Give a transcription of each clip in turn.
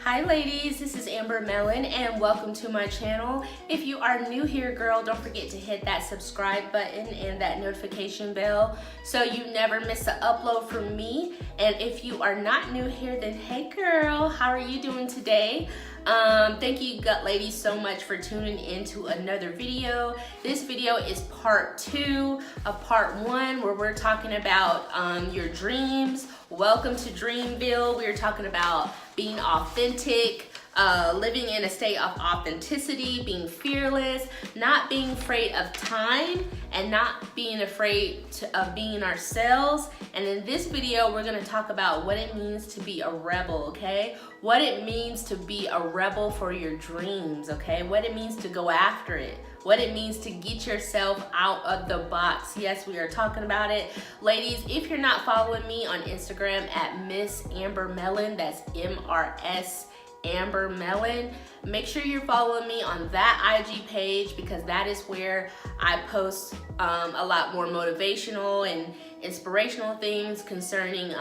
Hi ladies, this is Mellon and welcome to my channel. If you are new here, girl, don't forget to hit that subscribe button and that notification bell so you never miss an upload from me. And if you are not new here, then hey girl, how are you doing today? Thank you ladies so much for tuning into another video. This video is part 2 of part 1 where we're talking about your dreams. Welcome to Dreamville. We're talking about being authentic, living in a state of authenticity, being fearless, not being afraid of time, and not being afraid of being ourselves. And in this video, we're gonna talk about what it means to be a rebel, okay? What it means to be a rebel for your dreams, okay? What it means to go after it. What it means to get yourself out of the box. Yes, we are talking about it. Ladies, if you're not following me on Instagram at Miss Amber Mellon, that's MRS Amber Mellon, make sure you're following me on that IG page because that is where I post a lot more motivational and inspirational things concerning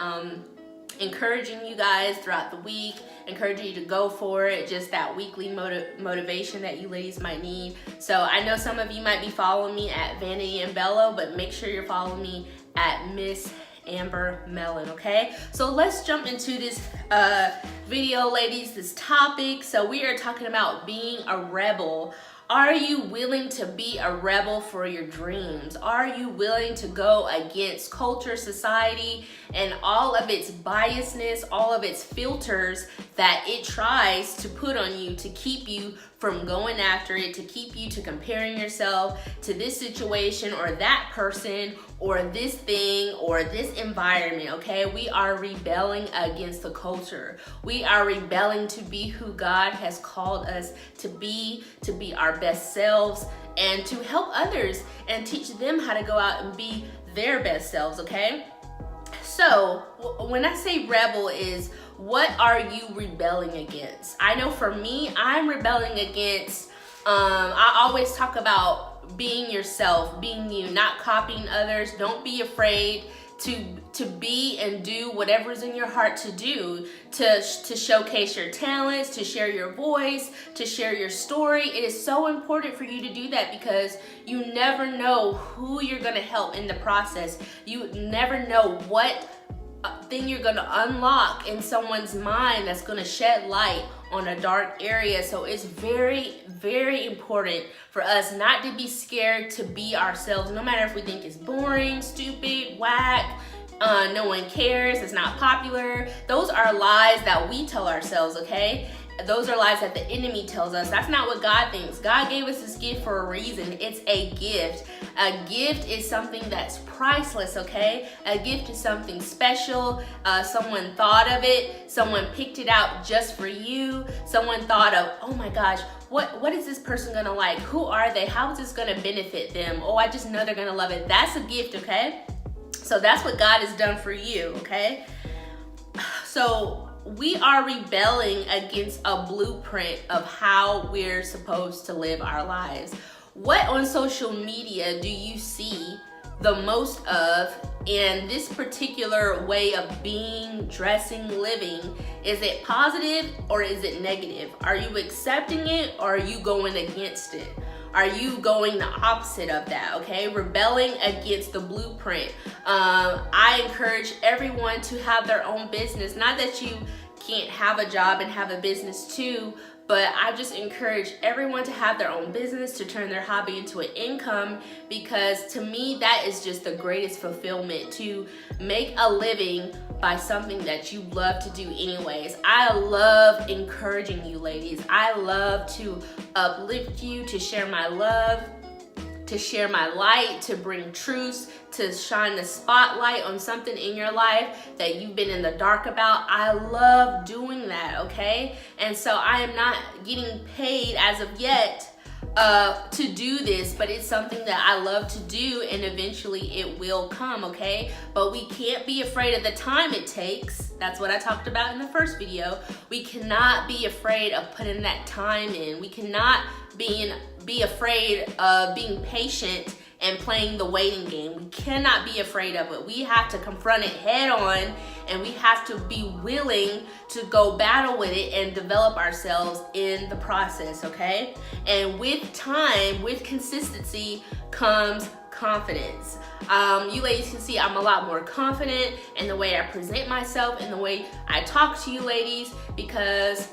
encouraging you guys throughout the week, encouraging you to go for it, just that weekly motivation that you ladies might need. So I know some of you might be following me at Vanity and Bello, but make sure you're following me at Miss Amber Mellon, okay? So let's jump into this video, ladies, this topic. So we are talking about being a rebel. Are you willing to be a rebel for your dreams? Are you willing to go against culture, society, and all of its biasness, all of its filters that it tries to put on you to keep you from going after it, to keep you to comparing yourself to this situation or that person or this thing or this environment, okay? We are rebelling against the culture. We are rebelling to be who God has called us to be our best selves, and to help others and teach them how to go out and be their best selves, okay? So when I say rebel is, what are you rebelling against? I know for me, I'm rebelling against, I always talk about being yourself, being you, not copying others. Don't be afraid to be and do whatever's in your heart to do, to showcase your talents, to share your voice, to share your story. It is so important for you to do that because you never know who you're gonna help in the process. You never know what thing you're gonna unlock in someone's mind that's gonna shed light on a dark area. So it's very, very important for us not to be scared to be ourselves, no matter if we think it's boring, stupid, whack, no one cares, it's not popular. Those are lies that we tell ourselves, okay? Those are lies that the enemy tells us. That's not what God thinks. God gave us this gift for a reason. It's a gift. A gift is something that's priceless, okay? A gift is something special. Someone thought of it. Someone picked it out just for you. Someone thought of, oh my gosh, what is this person gonna like? Who are they? How is this gonna benefit them? Oh, I just know they're gonna love it. That's a gift, okay? So that's what God has done for you, okay? So we are rebelling against a blueprint of how we're supposed to live our lives. What on social media do you see the most of in this particular way of being, dressing, living? Is it positive or is it negative? Are you accepting it or are you going against it? Are you going the opposite of that, okay? Rebelling against the blueprint. I encourage everyone to have their own business. Not that you can't have a job and have a business too, but I just encourage everyone to have their own business, to turn their hobby into an income, because to me, that is just the greatest fulfillment, to make a living by something that you love to do anyways. I love encouraging you ladies. I love to uplift you, to share my love, to share my light, to bring truth, to shine the spotlight on something in your life that you've been in the dark about. I love doing that, okay? And so I am not getting paid as of yet to do this, but it's something that I love to do, and eventually it will come, okay? But we can't be afraid of the time it takes. That's what I talked about in the first video. We cannot be afraid of putting that time in. We cannot be afraid of being patient and playing the waiting game. We cannot be afraid of it. We have to confront it head on, and we have to be willing to go battle with it and develop ourselves in the process, okay? And with time, with consistency comes confidence. You ladies can see I'm a lot more confident in the way I present myself and the way I talk to you ladies, because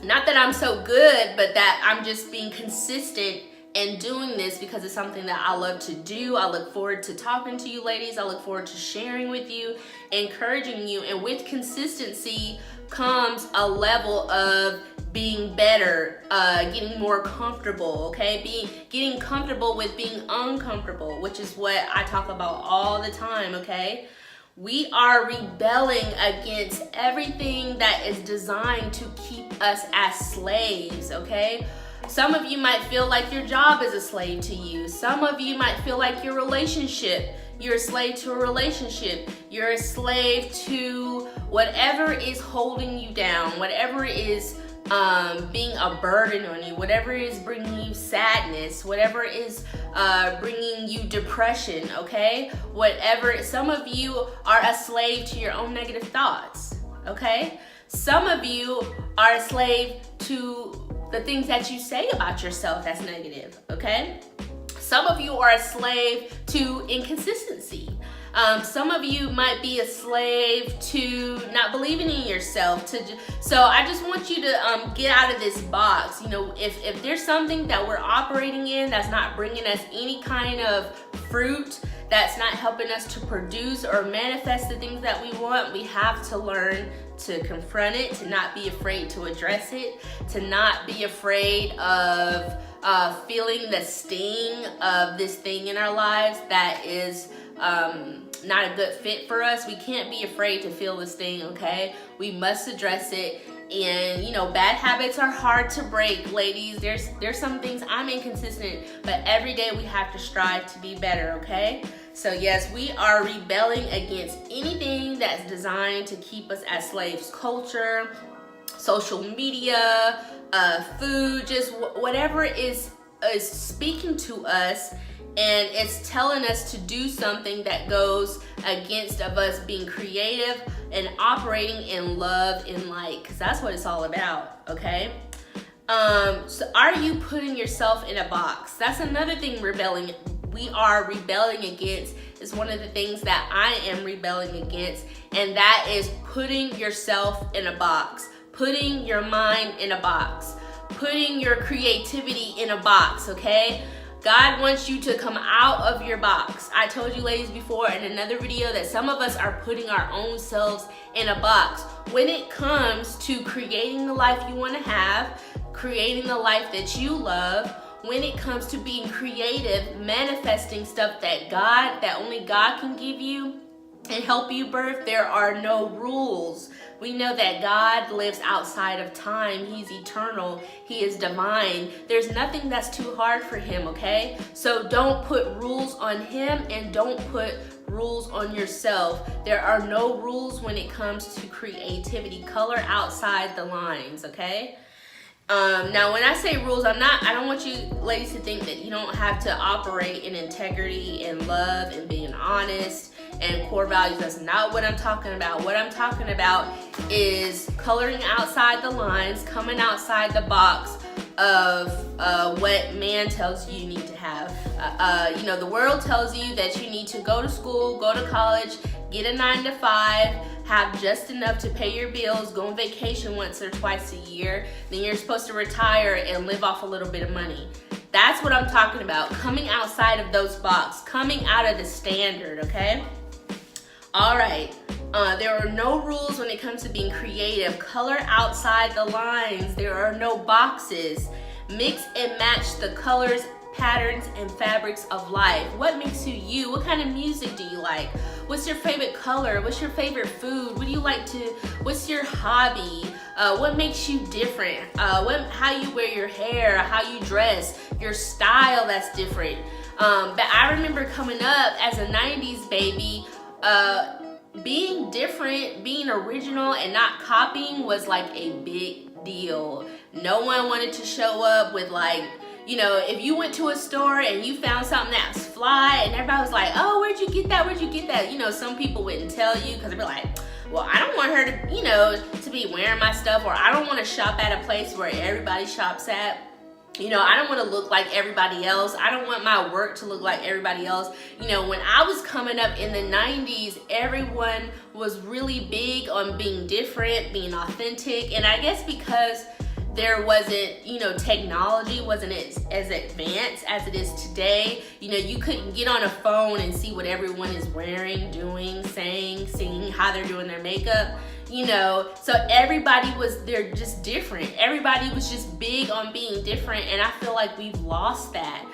not that I'm so good, but that I'm just being consistent and doing this because it's something that I love to do. I look forward to talking to you ladies. I look forward to sharing with you, encouraging you. And with consistency comes a level of being better, getting more comfortable, okay? Getting comfortable with being uncomfortable, which is what I talk about all the time, okay? We are rebelling against everything that is designed to keep us as slaves, okay? Some of you might feel like your job is a slave to you. Some of you might feel like your relationship, you're a slave to a relationship. You're a slave to whatever is holding you down, whatever is being a burden on you, whatever is bringing you sadness, whatever is bringing you depression, okay? Whatever, some of you are a slave to your own negative thoughts, okay? Some of you are a slave to the things that you say about yourself that's negative, okay? Some of you are a slave to inconsistency. Some of you might be a slave to not believing in yourself. So I just want you to get out of this box. You know, if there's something that we're operating in that's not bringing us any kind of fruit, that's not helping us to produce or manifest the things that we want, we have to learn to confront it, to not be afraid to address it, to not be afraid of feeling the sting of this thing in our lives that is not a good fit for us. We can't be afraid to feel this thing, okay? We must address it. And you know, bad habits are hard to break, ladies. There's some things I'm inconsistent, but every day we have to strive to be better, okay? So yes, we are rebelling against anything that's designed to keep us as slaves. Culture, social media, food, just whatever is speaking to us and it's telling us to do something that goes against of us being creative and operating in love and light, because that's what it's all about, okay? So are you putting yourself in a box? That's another thing we are rebelling against. Is one of the things that I am rebelling against, and that is putting yourself in a box, putting your mind in a box, putting your creativity in a box, okay? God wants you to come out of your box. I told you ladies before in another video that some of us are putting our own selves in a box. When it comes to creating the life you want to have, creating the life that you love, when it comes to being creative, manifesting stuff that only God can give you and help you birth, there are no rules. We know that God lives outside of time. He's eternal. He is divine. There's nothing that's too hard for him, okay? So don't put rules on him and don't put rules on yourself. There are no rules when it comes to creativity. Color outside the lines, okay? Now, when I say rules, I don't want you ladies to think that you don't have to operate in integrity and love and being honest and core values. That's not what I'm talking about. What I'm talking about is coloring outside the lines, coming outside the box of what man tells you need to have. You know, the world tells you that you need to go to school, go to college, get a 9 to 5, have just enough to pay your bills, go on vacation once or twice a year, then you're supposed to retire and live off a little bit of money. That's what I'm talking about, coming outside of those boxes, coming out of the standard, okay? All right, there are no rules when it comes to being creative. Color outside the lines. There are no boxes. Mix and match the colors, patterns, and fabrics of life. What makes you you? What kind of music do you like? What's your favorite color? What's your favorite food? What do you like to, what's your hobby? What makes you different? How you wear your hair, how you dress, your style that's different. But I remember coming up as a 90s baby, being different, being original and not copying was like a big deal. No one wanted to show up with like, You know, if you went to a store and you found something that was fly and everybody was like, oh, where'd you get that? Where'd you get that? You know, some people wouldn't tell you because they'd be like, well, I don't want her to, you know, to be wearing my stuff, or I don't want to shop at a place where everybody shops at. You know, I don't want to look like everybody else. I don't want my work to look like everybody else. You know, when I was coming up in the 90s, everyone was really big on being different, being authentic. And I guess because there wasn't, you know, technology wasn't as advanced as it is today. You know, you couldn't get on a phone and see what everyone is wearing, doing, saying, singing, how they're doing their makeup. You know, so they're just different. Everybody was just big on being different, and I feel like we've lost that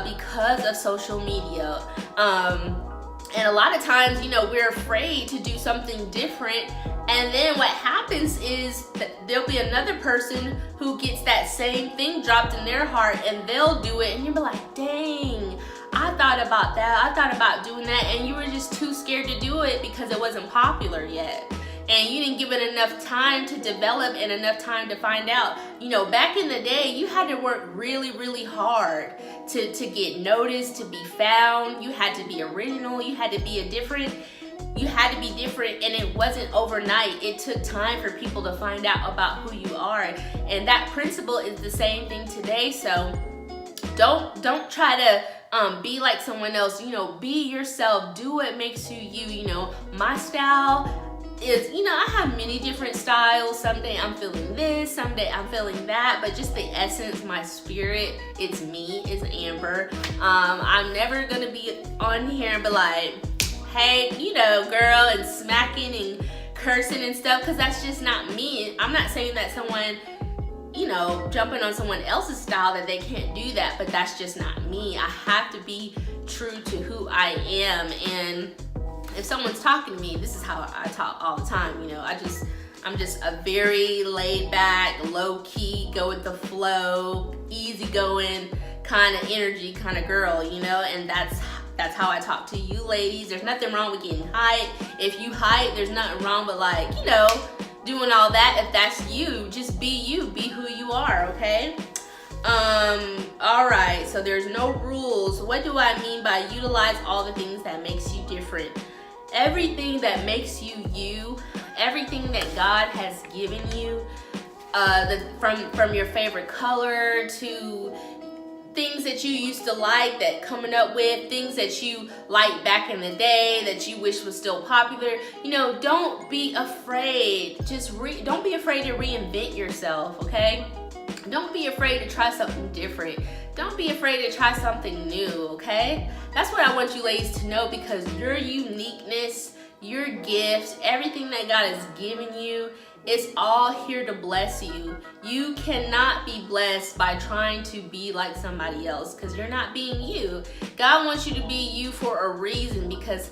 because of social media. And a lot of times, you know, we're afraid to do something different, and then what happens is that there'll be another person who gets that same thing dropped in their heart, and they'll do it, and you'll be like, dang, I thought about that, I thought about doing that, and you were just too scared to do it because it wasn't popular yet. And you didn't give it enough time to develop and enough time to find out. You know, back in the day, you had to work really, really hard to get noticed, to be found. You had to be original. You had to be different, and it wasn't overnight. It took time for people to find out about who you are. And that principle is the same thing today. So don't try to be like someone else. You know, be yourself. Do what makes you you. You know, my style is, you know, I have many different styles. Someday I'm feeling this, someday I'm feeling that, but just the essence, my spirit, it's me, it's Amber. I'm never gonna be on here and be like, hey, you know, girl, and smacking and cursing and stuff, because that's just not me. I'm not saying that someone, you know, jumping on someone else's style, that they can't do that, but that's just not me. I have to be true to who I am. And if someone's talking to me, this is how I talk all the time. You know, I'm just a very laid back, low key, go with the flow, easygoing kind of energy kind of girl, you know, and that's how I talk to you ladies. There's nothing wrong with getting hype. If you hype, there's nothing wrong with, like, you know, doing all that. If that's you, just be you, be who you are, okay? All right, so there's no rules. What do I mean by utilize all the things that makes you different? Everything that makes you you, everything that God has given you, from your favorite color to things that you used to like, that coming up with, things that you liked back in the day that you wish was still popular. You know, don't be afraid. Don't be afraid to reinvent yourself, okay? Don't be afraid to try something different. Don't be afraid to try something new, okay? That's what I want you ladies to know, because your uniqueness, your gifts, everything that God has given you, it's all here to bless you. You cannot be blessed by trying to be like somebody else, because you're not being you. God wants you to be you for a reason, because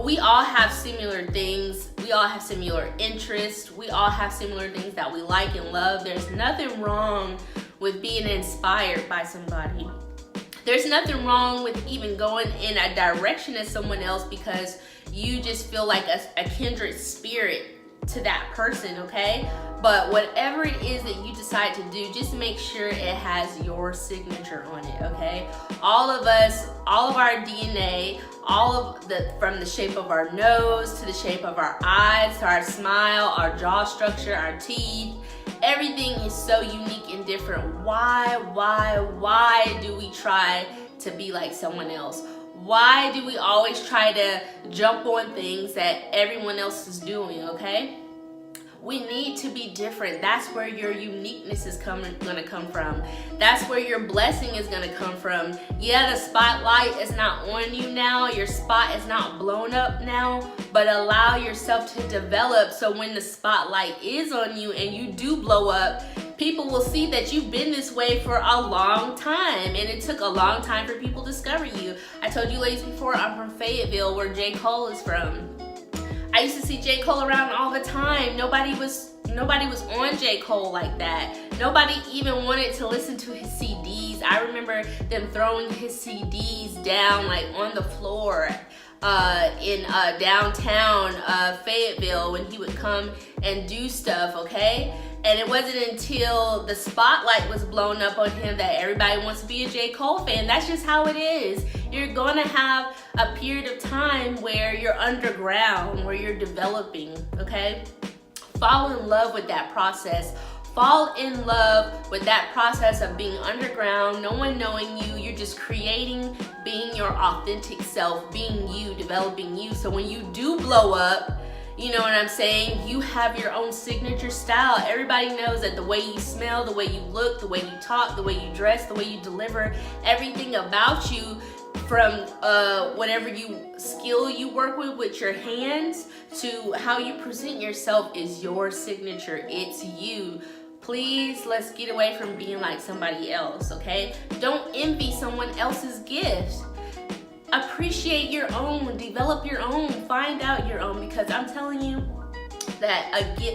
we all have similar things. We all have similar interests. We all have similar things that we like and love. There's nothing wrong with being inspired by somebody. There's nothing wrong with even going in a direction as someone else because you just feel like a kindred spirit to that person, okay? But whatever it is that you decide to do, just make sure it has your signature on it, okay? All of us, all of our DNA, from the shape of our nose to the shape of our eyes, to our smile, our jaw structure, our teeth, everything is so unique and different. Why do we try to be like someone else? Why do we always try to jump on things that everyone else is doing, okay? We need to be different. That's where your uniqueness is gonna come from. That's where your blessing is gonna come from. Yeah, the spotlight is not on you now. Your spot is not blown up now, but allow yourself to develop, so when the spotlight is on you and you do blow up, people will see that you've been this way for a long time, and it took a long time for people to discover you. I told you ladies before, I'm from Fayetteville, where J. Cole is from. I used to see J. Cole around all the time. Nobody was on J. Cole like that. Nobody even wanted to listen to his CDs. I remember them throwing his CDs down, like, on the floor in downtown Fayetteville when he would come and do stuff, okay? And it wasn't until the spotlight was blown up on him that everybody wants to be a J. Cole fan. That's just how it is. You're gonna have a period of time where you're underground, where you're developing, okay? Fall in love with that process. Fall in love with that process of being underground, no one knowing you. You're just creating, being your authentic self, being you, developing you. So when you do blow up, you know what I'm saying, you have your own signature style. Everybody knows that the way you smell, the way you look, the way you talk, the way you dress, the way you deliver, everything about you, from whatever skill you work with your hands to how you present yourself, is your signature. It's you. Please, let's get away from being like somebody else, okay? Don't envy someone else's gifts. Appreciate your own, develop your own, find out your own, because I'm telling you that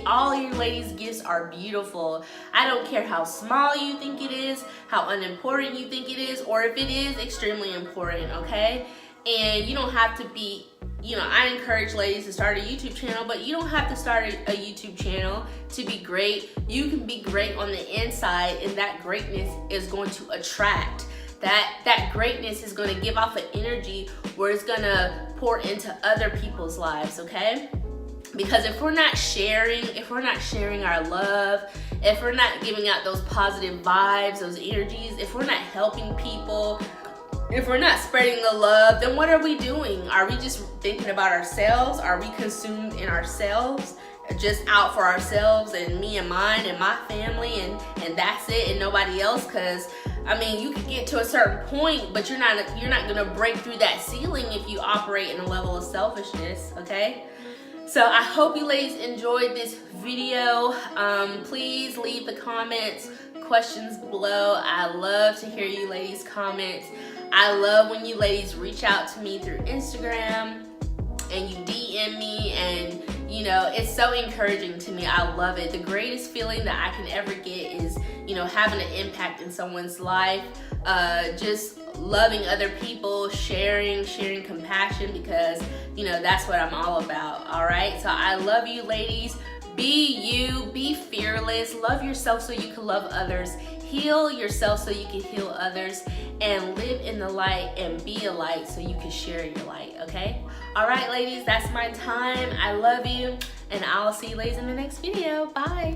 all your ladies' gifts are beautiful. I don't care how small you think it is, how unimportant you think it is, or if it is extremely important, okay? And you don't have to be, I encourage ladies to start a YouTube channel, but you don't have to start a YouTube channel to be great. You can be great on the inside, and that greatness is going to attract. That greatness is going to give off an energy where it's going to pour into other people's lives, okay? Because if we're not sharing our love, if we're not giving out those positive vibes, those energies, if we're not helping people, if we're not spreading the love, then what are we doing? Are we just thinking about ourselves? Are we consumed in ourselves? Just out for ourselves and me and mine and my family and that's it, and nobody else? Because you can get to a certain point, but you're not gonna break through that ceiling if you operate in a level of selfishness, okay? So I hope you ladies enjoyed this video. Please leave the questions below. I love to hear you ladies' comments. I love when you ladies reach out to me through Instagram and you DM me, and it's so encouraging to me. I love it. The greatest feeling that I can ever get is having an impact in someone's life, just loving other people, sharing compassion, because that's what I'm all about. All right, so I love you ladies. Be you, be fearless, love yourself so you can love others, heal yourself so you can heal others, and live in the light and be a light so you can share your light, okay? All right, ladies, that's my time. I love you, and I'll see you ladies in the next video. Bye.